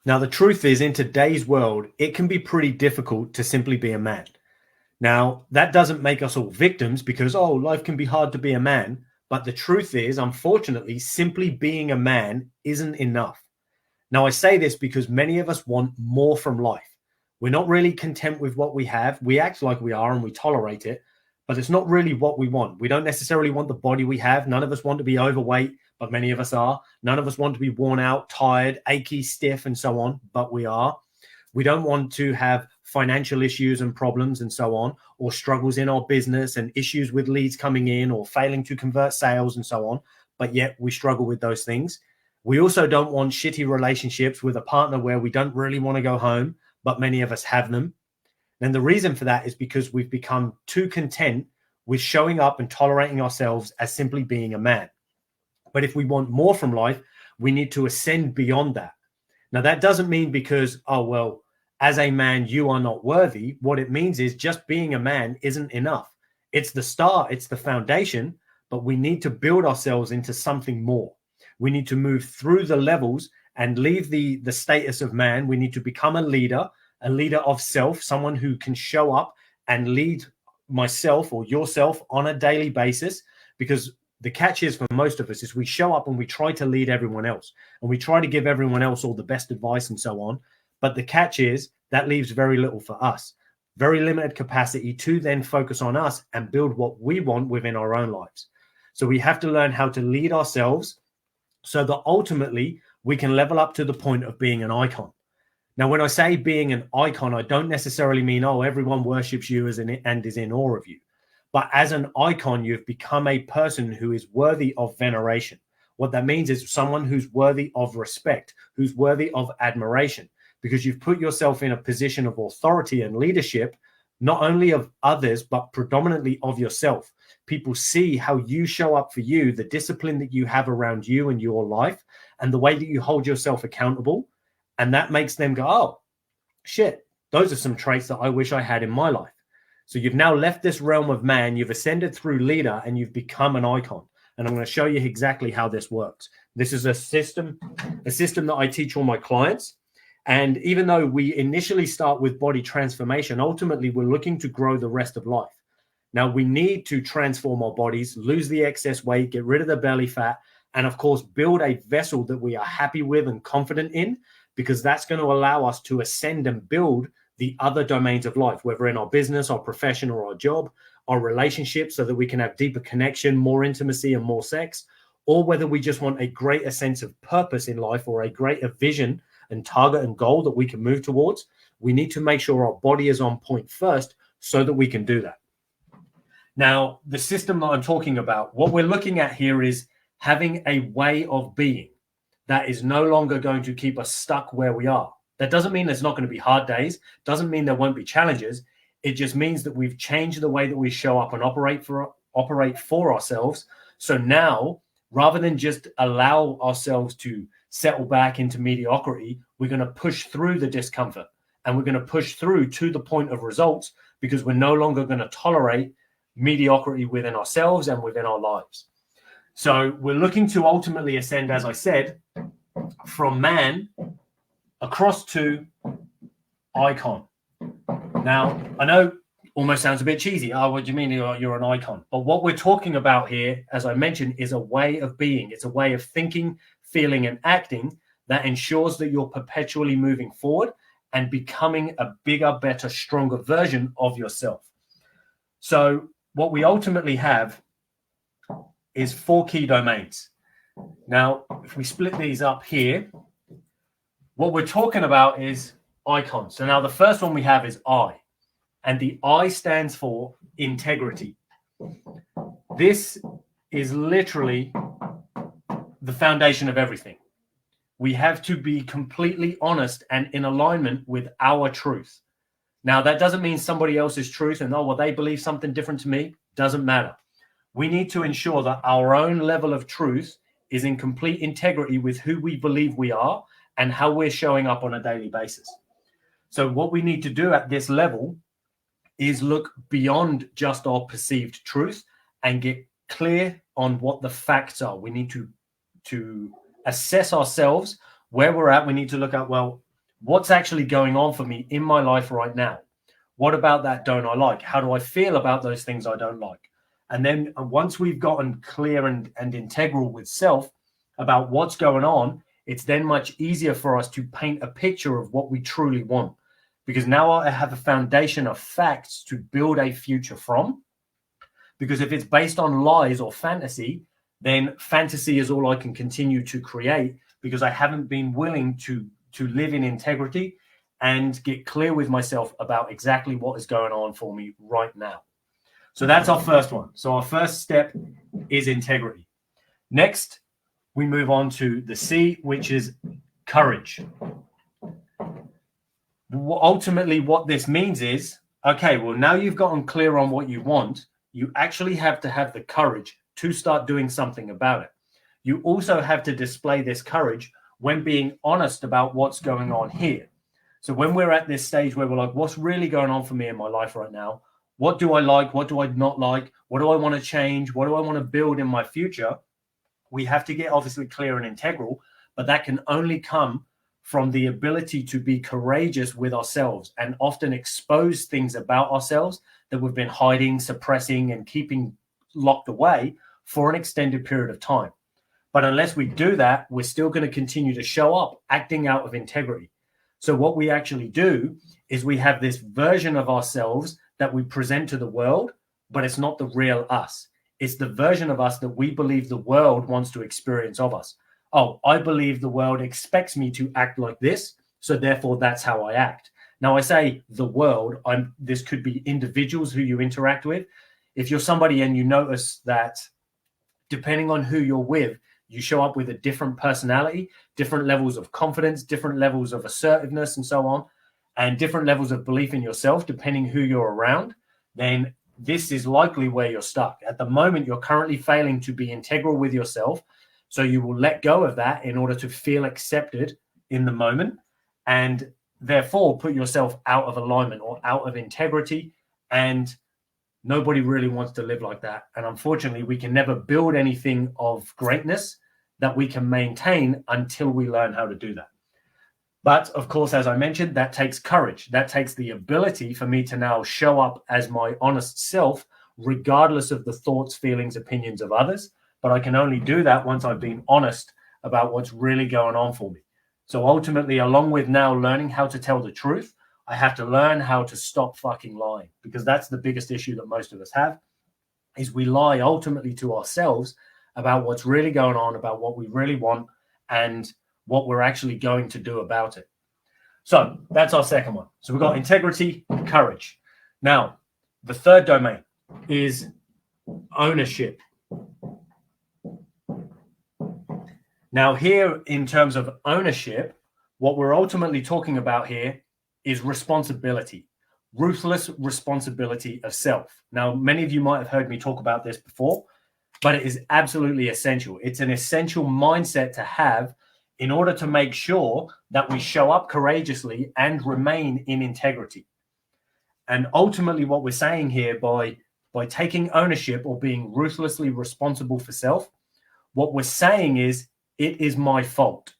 Now, the truth is, in today's world, it can be pretty difficult to simply be a man. Now, that doesn't make us all victims because, oh, life can be hard to be a man. But the truth is, unfortunately, simply being a man isn't enough. Now, I say this because many of us want more from life. We're not really content with what we have. We act like we are and we tolerate it, but it's not really what we want. We don't necessarily want the body we have. None of us want to be overweight, but many of us are. None of us want to be worn out, tired, achy, stiff, and so on, but we are. We don't want to have financial issues and problems and so on, or struggles in our business and issues with leads coming in or failing to convert sales and so on, but yet we struggle with those things. We also don't want shitty relationships with a partner where we don't really want to go home, but many of us have them. And the reason for that is because we've become too content with showing up and tolerating ourselves as simply being a man. But if we want more from life, we need to ascend beyond that. Now, that doesn't mean because, oh, well, as a man, you are not worthy. What it means is just being a man isn't enough. It's the start, it's the foundation, but we need to build ourselves into something more. We need to move through the levels and leave the status of man. We need to become a leader of self, someone who can show up and lead myself or yourself on a daily basis. Because the catch is for most of us is we show up and we try to lead everyone else and we try to give everyone else all the best advice and so on. But the catch is that leaves very little for us, very limited capacity to then focus on us and build what we want within our own lives. So we have to learn how to lead ourselves so that ultimately we can level up to the point of being an icon. Now, when I say being an icon, I don't necessarily mean, oh, everyone worships you and is in awe of you. But as an icon, you've become a person who is worthy of veneration. What that means is someone who's worthy of respect, who's worthy of admiration, because you've put yourself in a position of authority and leadership, not only of others, but predominantly of yourself. People see how you show up for you, the discipline that you have around you and your life, and the way that you hold yourself accountable. And that makes them go, oh, shit, those are some traits that I wish I had in my life. So you've now left this realm of man, you've ascended through leader, and you've become an icon. And I'm going to show you exactly how this works. This is a system that I teach all my clients. And even though we initially start with body transformation, ultimately we're looking to grow the rest of life. Now, we need to transform our bodies, lose the excess weight, get rid of the belly fat, and of course, build a vessel that we are happy with and confident in, because that's going to allow us to ascend and build the other domains of life, whether in our business, our profession, or our job, our relationships, so that we can have deeper connection, more intimacy, and more sex, or whether we just want a greater sense of purpose in life or a greater vision and target and goal that we can move towards. We need to make sure our body is on point first so that we can do that. Now, the system that I'm talking about, what we're looking at here is having a way of being that is no longer going to keep us stuck where we are. That doesn't mean there's not going to be hard days. Doesn't mean there won't be challenges. It just means that we've changed the way that we show up and operate for ourselves. So now, rather than just allow ourselves to settle back into mediocrity, we're going to push through the discomfort and we're going to push through to the point of results, because we're no longer going to tolerate mediocrity within ourselves and within our lives. So we're looking to ultimately ascend, as I said, from man across to icon. Now, I know almost sounds a bit cheesy. Oh, what do you mean you're an icon? But what we're talking about here, as I mentioned, is a way of being. It's a way of thinking, feeling, and acting that ensures that you're perpetually moving forward and becoming a bigger, better, stronger version of yourself. So what we ultimately have is 4 key domains. Now, if we split these up here, what we're talking about is icons. So now the first one we have is I, and the I stands for integrity. This is literally the foundation of everything. We have to be completely honest and in alignment with our truth. Now, that doesn't mean somebody else's truth and, oh, well, they believe something different to me. Doesn't matter. We need to ensure that our own level of truth is in complete integrity with who we believe we are and how we're showing up on a daily basis. So what we need to do at this level is look beyond just our perceived truth and get clear on what the facts are. We need to assess ourselves, where we're at. We need to look at, well, what's actually going on for me in my life right now? What about that don't I like? How do I feel about those things I don't like? And then once we've gotten clear and integral with self about what's going on, it's then much easier for us to paint a picture of what we truly want. Because now I have a foundation of facts to build a future from. Because if it's based on lies or fantasy, then fantasy is all I can continue to create, because I haven't been willing to live in integrity and get clear with myself about exactly what is going on for me right now. So that's our first one. So our first step is integrity. Next, we move on to the C, which is courage. Ultimately, what this means is, okay, well, now you've gotten clear on what you want, you actually have to have the courage to start doing something about it. You also have to display this courage when being honest about what's going on here. So when we're at this stage where we're like, what's really going on for me in my life right now? What do I like? What do I not like? What do I want to change? What do I want to build in my future? We have to get obviously clear and integral, but that can only come from the ability to be courageous with ourselves and often expose things about ourselves that we've been hiding, suppressing, and keeping locked away for an extended period of time. But unless we do that, we're still going to continue to show up acting out of integrity. So what we actually do is we have this version of ourselves that we present to the world, but it's not the real us. It's the version of us that we believe the world wants to experience of us. Oh, I believe the world expects me to act like this, so therefore that's how I act. Now I say the world, this could be individuals who you interact with. If you're somebody and you notice that depending on who you're with, you show up with a different personality, different levels of confidence, different levels of assertiveness and so on, and different levels of belief in yourself, depending who you're around, then this is likely where you're stuck. At the moment, you're currently failing to be integral with yourself. So you will let go of that in order to feel accepted in the moment, and therefore put yourself out of alignment or out of integrity. And nobody really wants to live like that. And unfortunately, we can never build anything of greatness that we can maintain until we learn how to do that. But of course, as I mentioned, that takes courage. That takes the ability for me to now show up as my honest self, regardless of the thoughts, feelings, opinions of others. But I can only do that once I've been honest about what's really going on for me. So ultimately, along with now learning how to tell the truth, I have to learn how to stop fucking lying, because that's the biggest issue that most of us have, is we lie ultimately to ourselves about what's really going on, about what we really want, and what we're actually going to do about it. So that's our second one. So we've got integrity, courage. Now, the third domain is ownership. Now here, in terms of ownership, what we're ultimately talking about here is responsibility, ruthless responsibility of self. Now, many of you might have heard me talk about this before, but it is absolutely essential. It's an essential mindset to have in order to make sure that we show up courageously and remain in integrity. And ultimately, what we're saying here by taking ownership or being ruthlessly responsible for self, what we're saying is, it is my fault.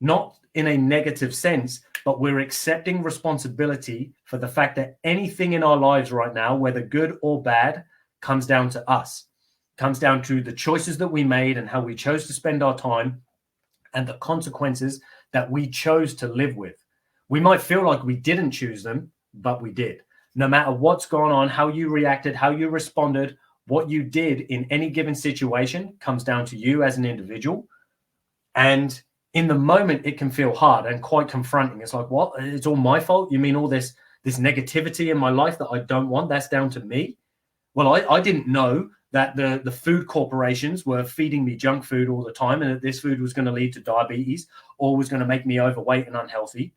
Not in a negative sense, but we're accepting responsibility for the fact that anything in our lives right now, whether good or bad, comes down to us. Comes down to the choices that we made and how we chose to spend our time and the consequences that we chose to live with. We might feel like we didn't choose them, but we did. No matter what's gone on, how you reacted, how you responded, what you did in any given situation comes down to you as an individual. And in the moment, it can feel hard and quite confronting. It's like, what? It's all my fault? You mean all this negativity in my life that I don't want, that's down to me? Well, I didn't know that the food corporations were feeding me junk food all the time, and that this food was going to lead to diabetes or was going to make me overweight and unhealthy.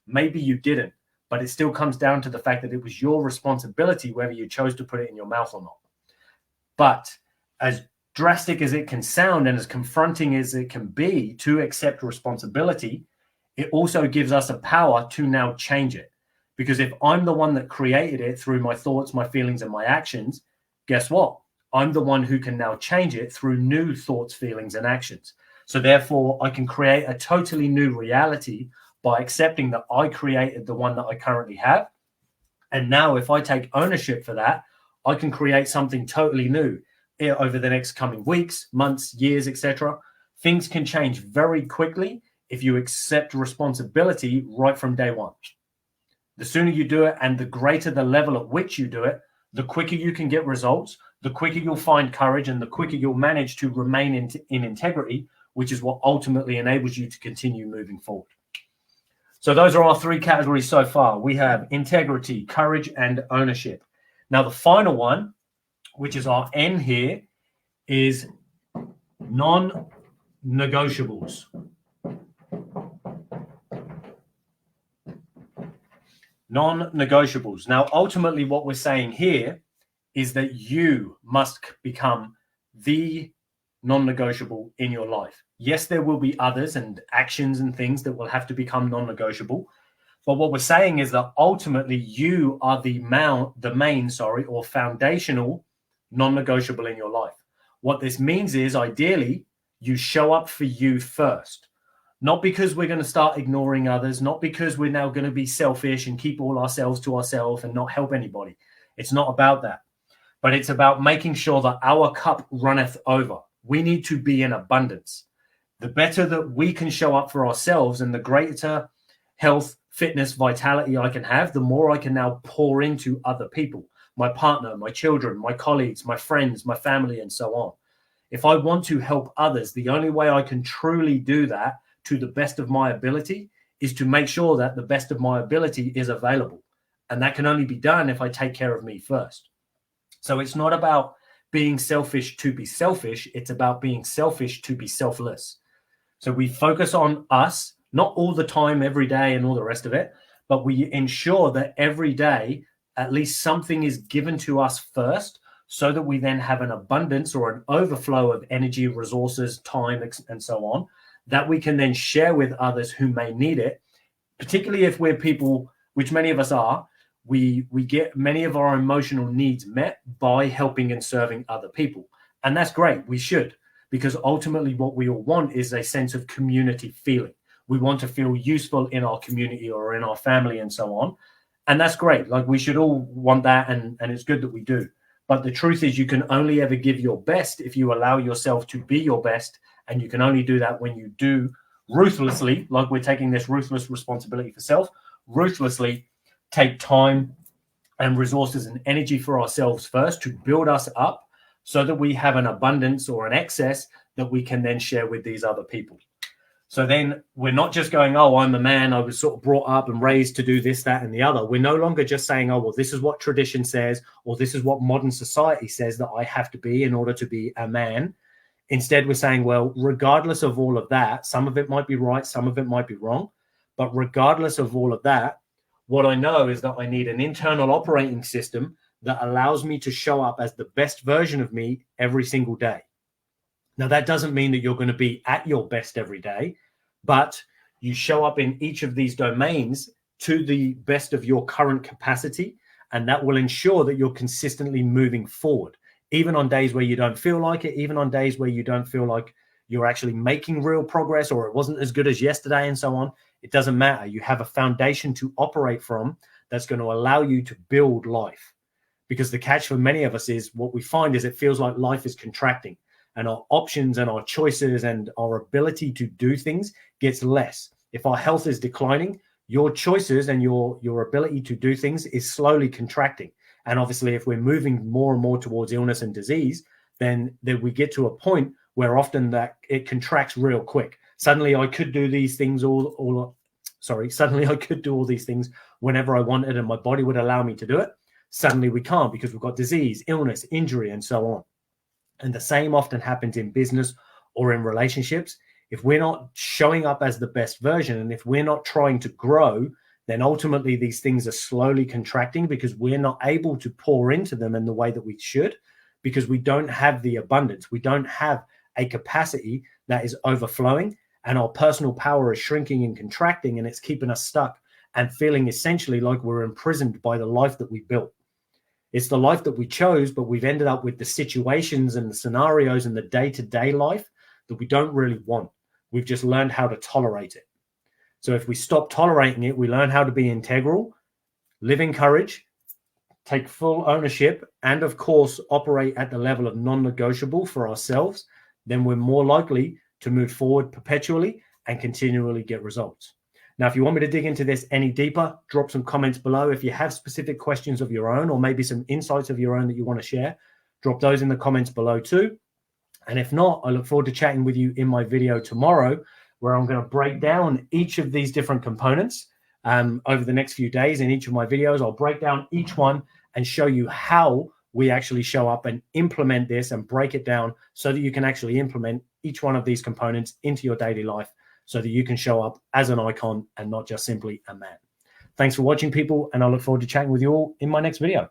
Maybe you didn't, but it still comes down to the fact that it was your responsibility whether you chose to put it in your mouth or not. But as drastic as it can sound and as confronting as it can be to accept responsibility, it also gives us a power to now change it. Because if I'm the one that created it through my thoughts, my feelings, and my actions, guess what? I'm the one who can now change it through new thoughts, feelings, and actions. So therefore, I can create a totally new reality by accepting that I created the one that I currently have. And now if I take ownership for that, I can create something totally new over the next coming weeks, months, years, etc. Things can change very quickly if you accept responsibility right from day one. The sooner you do it and the greater the level at which you do it, the quicker you can get results, the quicker you'll find courage, and the quicker you'll manage to remain in integrity, which is what ultimately enables you to continue moving forward. So those are our three categories so far. We have integrity, courage, and ownership. Now, the final one, which is our N here, is non-negotiables. Non-negotiables. Now, ultimately, what we're saying here is that you must become the non-negotiable in your life. Yes, there will be others and actions and things that will have to become non-negotiable. But what we're saying is that ultimately you are the main or foundational non-negotiable in your life. What this means is ideally you show up for you first. Not because we're going to start ignoring others, not because we're now going to be selfish and keep all ourselves to ourselves and not help anybody. It's not about that. But it's about making sure that our cup runneth over. We need to be in abundance. The better that we can show up for ourselves and the greater health, fitness, vitality I can have, the more I can now pour into other people, my partner, my children, my colleagues, my friends, my family, and so on. If I want to help others, the only way I can truly do that to the best of my ability is to make sure that the best of my ability is available. And that can only be done if I take care of me first. So it's not about being selfish to be selfish. It's about being selfish to be selfless. So we focus on us, not all the time, every day and all the rest of it, but we ensure that every day, at least something is given to us first so that we then have an abundance or an overflow of energy, resources, time, and so on, that we can then share with others who may need it, particularly if we're people, which many of us are, we get many of our emotional needs met by helping and serving other people. And that's great. We should, because ultimately what we all want is a sense of community feeling. We want to feel useful in our community or in our family and so on. And that's great. Like, we should all want that. And it's good that we do. But the truth is you can only ever give your best if you allow yourself to be your best. And you can only do that when you do ruthlessly, like we're taking this ruthless responsibility for self, ruthlessly take time and resources and energy for ourselves first to build us up so that we have an abundance or an excess that we can then share with these other people. So then we're not just going, oh, I'm a man, I was sort of brought up and raised to do this, that, and the other. We're no longer just saying, oh, well, this is what tradition says, or this is what modern society says that I have to be in order to be a man. Instead, we're saying, well, regardless of all of that, some of it might be right, some of it might be wrong. But regardless of all of that, what I know is that I need an internal operating system that allows me to show up as the best version of me every single day. Now, that doesn't mean that you're going to be at your best every day, but you show up in each of these domains to the best of your current capacity, and that will ensure that you're consistently moving forward. Even on days where you don't feel like it, even on days where you don't feel like you're actually making real progress or it wasn't as good as yesterday and so on, it doesn't matter. You have a foundation to operate from that's going to allow you to build life. Because the catch for many of us is what we find is it feels like life is contracting and our options and our choices and our ability to do things gets less. If our health is declining, your choices and your ability to do things is slowly contracting. And obviously, if we're moving more and more towards illness and disease, then we get to a point where often that it contracts real quick. Suddenly, I could do these things suddenly I could do all these things whenever I wanted, and my body would allow me to do it. Suddenly, we can't because we've got disease, illness, injury, and so on. And the same often happens in business or in relationships. If we're not showing up as the best version, and if we're not trying to grow, then ultimately these things are slowly contracting because we're not able to pour into them in the way that we should, because we don't have the abundance. We don't have a capacity that is overflowing, and our personal power is shrinking and contracting, and it's keeping us stuck and feeling essentially like we're imprisoned by the life that we built. It's the life that we chose, but we've ended up with the situations and the scenarios and the day-to-day life that we don't really want. We've just learned how to tolerate it. So if we stop tolerating it, we learn how to be integral, live in courage, take full ownership, and of course, operate at the level of non-negotiable for ourselves, then we're more likely to move forward perpetually and continually get results. Now, if you want me to dig into this any deeper, drop some comments below. If you have specific questions of your own or maybe some insights of your own that you want to share, drop those in the comments below too. And if not, I look forward to chatting with you in my video tomorrow, where I'm going to break down each of these different components over the next few days. In each of my videos, I'll break down each one and show you how we actually show up and implement this and break it down so that you can actually implement each one of these components into your daily life so that you can show up as an icon and not just simply a man. Thanks for watching, people, and I look forward to chatting with you all in my next video.